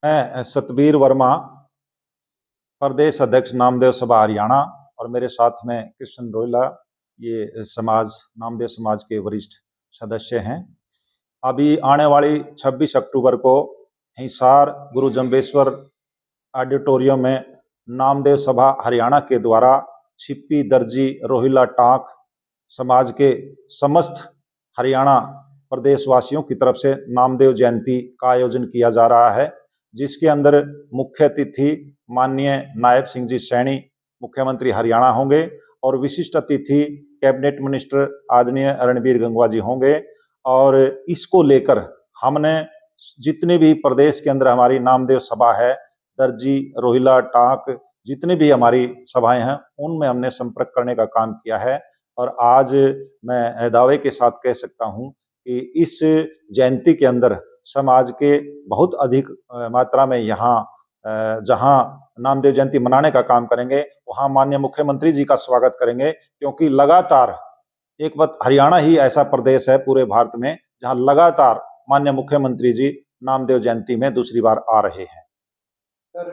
मैं सतबीर वर्मा, प्रदेश अध्यक्ष नामदेव सभा हरियाणा, और मेरे साथ में कृष्ण रोहिला, ये नामदेव समाज के वरिष्ठ सदस्य हैं। अभी आने वाली 26 अक्टूबर को हिसार गुरु जम्बेश्वर ऑडिटोरियम में नामदेव सभा हरियाणा के द्वारा छिप्पी, दर्जी, रोहिला, टाँक समाज के समस्त हरियाणा प्रदेशवासियों की तरफ से नामदेव जयंती का आयोजन किया जा रहा है, जिसके अंदर मुख्य अतिथि माननीय नायब सिंह जी सैनी, मुख्यमंत्री हरियाणा होंगे, और विशिष्ट अतिथि कैबिनेट मिनिस्टर आदरणीय रणबीर गंगवा जी होंगे। और इसको लेकर हमने जितने भी प्रदेश के अंदर हमारी नामदेव सभा है, दर्जी, रोहिला, टाँक, जितनी भी हमारी सभाएं हैं, उनमें हमने संपर्क करने का काम किया है। और आज मैं दावे के साथ कह सकता हूं कि इस जयंती के अंदर समाज के बहुत अधिक मात्रा में यहाँ जहां नामदेव जयंती मनाने का काम करेंगे, वहां माननीय मुख्यमंत्री जी का स्वागत करेंगे, क्योंकि लगातार एक बात, हरियाणा ही ऐसा प्रदेश है पूरे भारत में जहां लगातार माननीय मुख्यमंत्री जी नामदेव जयंती में दूसरी बार आ रहे हैं। सर,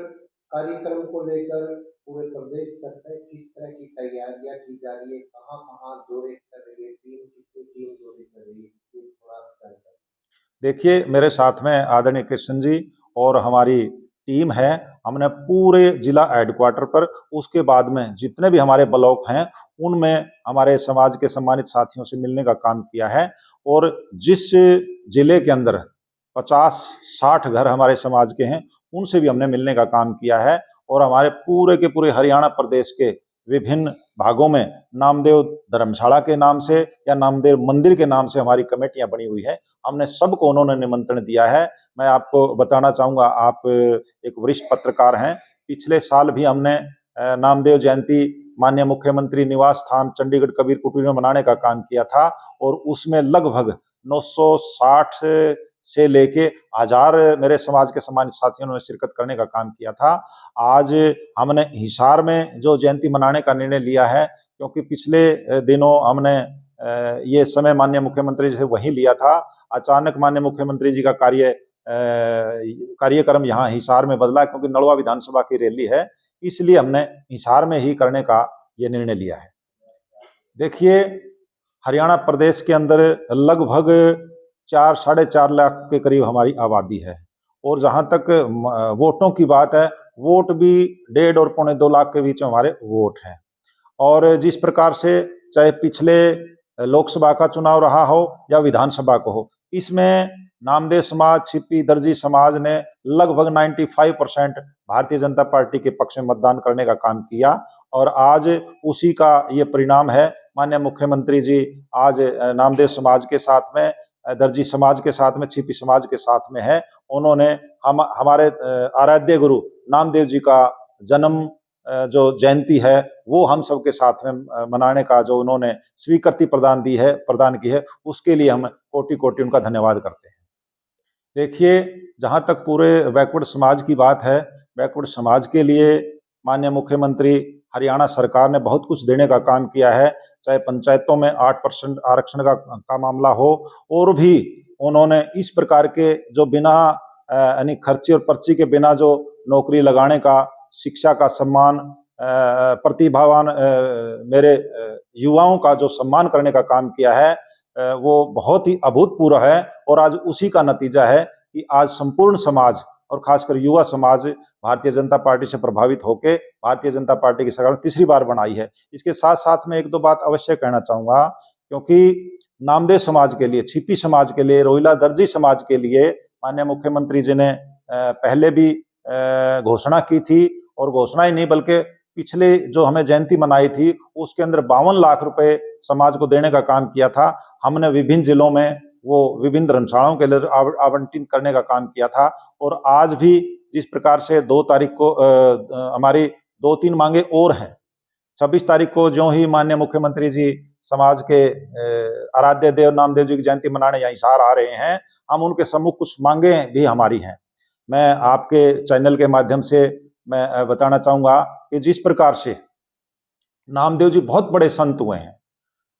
कार्यक्रम को लेकर पूरे प्रदेश तक में किस तरह की तैयारियां की जा रही है, कहाँ-कहाँ दौरे कर रही है, कितनी टीम दौरे कर रही है, ये थोड़ा जानकारी। देखिए, मेरे साथ में आदरणीय कृष्ण जी और हमारी टीम है। हमने पूरे जिला हेडक्वार्टर पर, उसके बाद में जितने भी हमारे ब्लॉक हैं, उनमें हमारे समाज के सम्मानित साथियों से मिलने का काम किया है। और जिस जिले के अंदर 50-60 घर हमारे समाज के हैं, उनसे भी हमने मिलने का काम किया है। और हमारे पूरे के पूरे हरियाणा प्रदेश के विभिन्न भागों में नामदेव धर्मशाला के नाम से या नामदेव मंदिर के नाम से हमारी कमेटियां बनी हुई है। हमने सबको उन्होंने निमंत्रण दिया है। मैं आपको बताना चाहूंगा, आप एक वरिष्ठ पत्रकार हैं। पिछले साल भी हमने नामदेव जयंती माननीय मुख्यमंत्री निवास स्थान चंडीगढ़ कबीर कुटीर में मनाने का काम किया था, और उसमें लगभग 960 से लेके 1000 मेरे समाज के सम्मानित साथियों ने शिरकत करने का काम किया था। आज हमने हिसार में जो जयंती मनाने का निर्णय लिया है, क्योंकि पिछले दिनों हमने ये समय माननीय मुख्यमंत्री जी से वहीं लिया था। अचानक माननीय मुख्यमंत्री जी का कार्यक्रम यहाँ हिसार में बदला, क्योंकि नड़वा विधानसभा की रैली है, इसलिए हमने हिसार में ही करने का ये निर्णय लिया है। देखिए, हरियाणा प्रदेश के अंदर लगभग 4-4.5 लाख के करीब हमारी आबादी है, और जहां तक वोटों की बात है, वोट भी 1.5 और 2.25 लाख के बीच में हमारे वोट हैं। और जिस प्रकार से चाहे पिछले लोकसभा का चुनाव रहा हो या विधानसभा को हो, इसमें नामदेव समाज, छिप्पी, दर्जी समाज ने लगभग 95% भारतीय जनता पार्टी के पक्ष में मतदान करने का काम किया। और आज उसी का ये परिणाम है। माननीय मुख्यमंत्री जी आज नामदेव समाज के साथ में, दर्जी समाज के साथ में, छिपी समाज के साथ में है। उन्होंने हमारे आराध्य गुरु नामदेव जी का जन्म जो जयंती है, वो हम सबके साथ में मनाने का जो उन्होंने स्वीकृति प्रदान की है, उसके लिए हम कोटि कोटि उनका धन्यवाद करते हैं। देखिए, जहाँ तक पूरे बैकवर्ड समाज की बात है, बैकवर्ड समाज के लिए माननीय मुख्यमंत्री हरियाणा सरकार ने बहुत कुछ देने का काम किया है। चाहे पंचायतों में 8% आरक्षण का मामला हो, और भी उन्होंने इस प्रकार के जो बिना यानी खर्ची और पर्ची के बिना जो नौकरी लगाने का, शिक्षा का सम्मान, प्रतिभावान मेरे युवाओं का जो सम्मान करने का काम किया है, वो बहुत ही अभूतपूर्व है। और आज उसी का नतीजा है कि आज संपूर्ण समाज और खासकर युवा समाज भारतीय जनता पार्टी से प्रभावित होकर भारतीय जनता पार्टी की सरकार तीसरी बार बनाई है। इसके साथ साथ में 1-2 बात अवश्य कहना चाहूंगा, क्योंकि नामदेव समाज के लिए, छिपी समाज के लिए, रोहिला दर्जी समाज के लिए माननीय मुख्यमंत्री जी ने पहले भी घोषणा की थी, और घोषणा ही नहीं बल्कि पिछले जो हमें जयंती मनाई थी, उसके अंदर 52 लाख रुपए समाज को देने का काम किया था। हमने विभिन्न जिलों में वो विभिन्न धर्मशालाओं के लिए आवंटित करने का काम किया था। और आज भी जिस प्रकार से 2 तारीख को हमारी 2-3 मांगे और हैं। 26 तारीख को जो ही माननीय मुख्यमंत्री जी समाज के आराध्य देव नामदेव जी की जयंती मनाने यहाँ हिसार आ रहे हैं, हम उनके सम्मुख कुछ मांगे भी हमारी हैं। मैं आपके चैनल के माध्यम से मैं बताना चाहूंगा कि जिस प्रकार से नामदेव जी बहुत बड़े संत हुए हैं,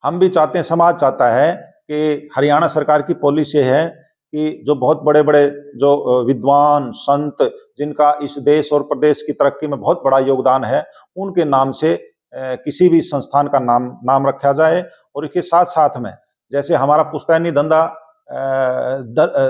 हम भी चाहते हैं, समाज चाहता है कि हरियाणा सरकार की पॉलिसी है कि जो बहुत बड़े बड़े जो विद्वान संत जिनका इस देश और प्रदेश की तरक्की में बहुत बड़ा योगदान है, उनके नाम से किसी भी संस्थान का नाम रखा जाए। और इसके साथ साथ में जैसे हमारा पुश्तैनी धंधा,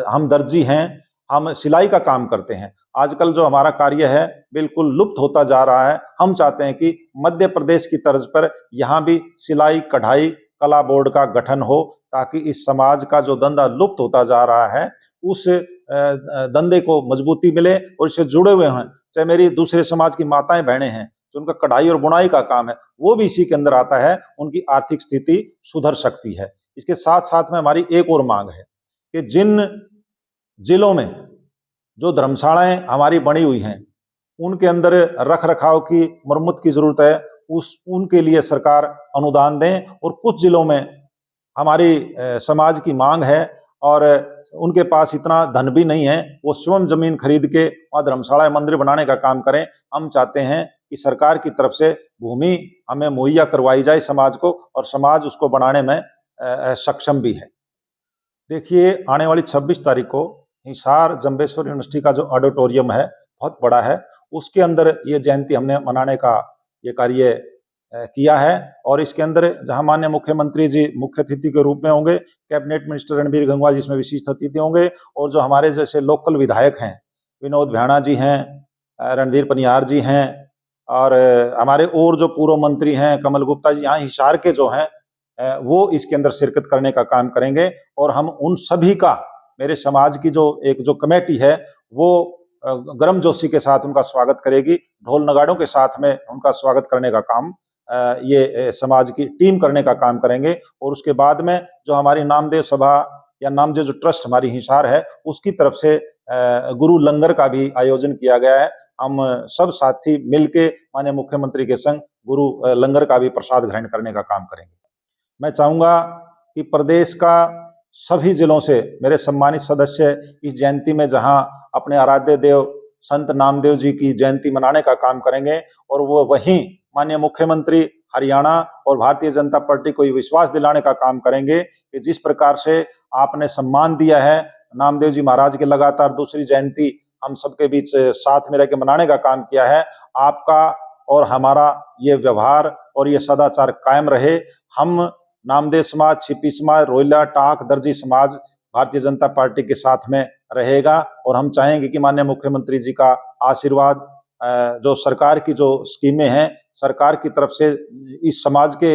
हम दर्जी हैं, हम सिलाई का काम करते हैं, आजकल जो हमारा कार्य है बिल्कुल लुप्त होता जा रहा है। हम चाहते हैं कि मध्य प्रदेश की तर्ज पर यहाँ भी सिलाई कढ़ाई कला बोर्ड का गठन हो, ताकि इस समाज का जो धंधा लुप्त होता जा रहा है उस धंधे को मजबूती मिले और इससे जुड़े हुए हैं, चाहे मेरी दूसरे समाज की माताएं बहनें हैं जो उनका कढ़ाई और बुनाई का काम है, वो भी इसी के अंदर आता है, उनकी आर्थिक स्थिति सुधर सकती है। इसके साथ साथ में हमारी एक और मांग है कि जिन जिलों में जो धर्मशालाएं हमारी बनी हुई हैं उनके अंदर रख रखाव की मरम्मत की जरूरत है, उनके लिए सरकार अनुदान दें। और कुछ जिलों में हमारी समाज की मांग है और उनके पास इतना धन भी नहीं है, वो स्वयं जमीन खरीद के वहाँ धर्मशाला मंदिर बनाने का काम करें। हम चाहते हैं कि सरकार की तरफ से भूमि हमें मुहैया करवाई जाए समाज को, और समाज उसको बनाने में सक्षम भी है। देखिए, आने वाली 26 तारीख को हिसार जंबेश्वर यूनिवर्सिटी का जो ऑडिटोरियम है बहुत बड़ा है, उसके अंदर ये जयंती हमने मनाने का ये कार्य किया है। और इसके अंदर जहां माननीय मुख्यमंत्री जी मुख्य अतिथि के रूप में होंगे, कैबिनेट मिनिस्टर रणबीर गंगवा जी इसमें विशिष्ट अतिथि होंगे, और जो हमारे जैसे लोकल विधायक हैं, विनोद भ्याणा जी हैं, रणधीर पनियार जी हैं, और हमारे और जो पूर्व मंत्री हैं कमल गुप्ता जी, यहाँ हिसार के जो हैं वो इसके अंदर शिरकत करने का काम करेंगे। और हम उन सभी का, मेरे समाज की जो कमेटी है वो गर्मजोशी के साथ उनका स्वागत करेगी, ढोल नगाड़ों के साथ में उनका स्वागत करने का काम ये समाज की टीम करने का काम करेंगे। और उसके बाद में जो हमारी नामदेव सभा या नामदेव जो ट्रस्ट हमारी हिसार है उसकी तरफ से गुरु लंगर का भी आयोजन किया गया है। हम सब साथी मिलके माननीय मुख्यमंत्री के संग गुरु लंगर का भी प्रसाद ग्रहण करने का काम करेंगे। मैं चाहूंगा कि प्रदेश का सभी जिलों से मेरे सम्मानित सदस्य इस जयंती में जहां अपने आराध्य देव संत नामदेव जी की जयंती मनाने का काम करेंगे, और वो वहीं माननीय मुख्यमंत्री हरियाणा और भारतीय जनता पार्टी को ये विश्वास दिलाने का काम करेंगे कि जिस प्रकार से आपने सम्मान दिया है नामदेव जी महाराज के, लगातार दूसरी जयंती हम सबके बीच साथ में रह के मनाने का काम किया है, आपका और हमारा ये व्यवहार और ये सदाचार कायम रहे। हम नामदेव समाज, छिपी समाज, रोहिला, टाक, दर्जी समाज भारतीय जनता पार्टी के साथ में रहेगा। और हम चाहेंगे कि माननीय मुख्यमंत्री जी का आशीर्वाद, जो सरकार की जो स्कीमें हैं, सरकार की तरफ से इस समाज के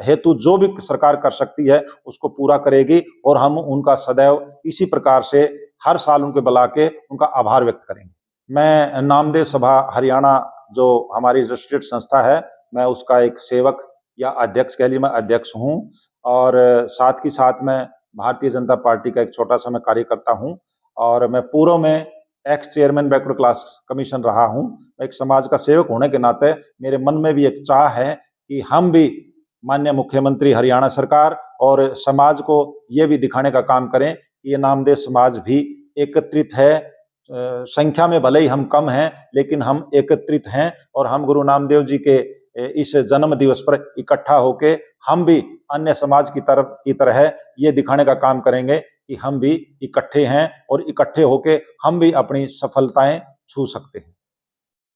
हेतु जो भी सरकार कर सकती है उसको पूरा करेगी, और हम उनका सदैव इसी प्रकार से हर साल उनको बुला के उनका आभार व्यक्त करेंगे। मैं नामदेव सभा हरियाणा जो हमारी रजिस्टर्ड संस्था है, मैं उसका एक सेवक या अध्यक्ष कह लीजिए, मैं अध्यक्ष हूं, और साथ ही साथ में भारतीय जनता पार्टी का एक छोटा सा मैं कार्यकर्ता हूं, और मैं पूर्व में x chairman backward class commission रहा हूं। एक समाज का सेवक होने के नाते मेरे मन में भी एक चाह है कि हम भी माननीय मुख्यमंत्री हरियाणा सरकार और समाज को ये भी दिखाने का काम करें कि ये नामदेव समाज भी एकत्रित है। संख्या में भले ही हम कम हैं, लेकिन हम एकत्रित हैं, और हम गुरु नामदेव जी के इस जन्म दिवस पर इकट्ठा होके हम भी अन्य समाज की तरह ये दिखाने का काम करेंगे कि हम भी इकट्ठे हैं, और इकट्ठे होके हम भी अपनी सफलताएं छू सकते हैं।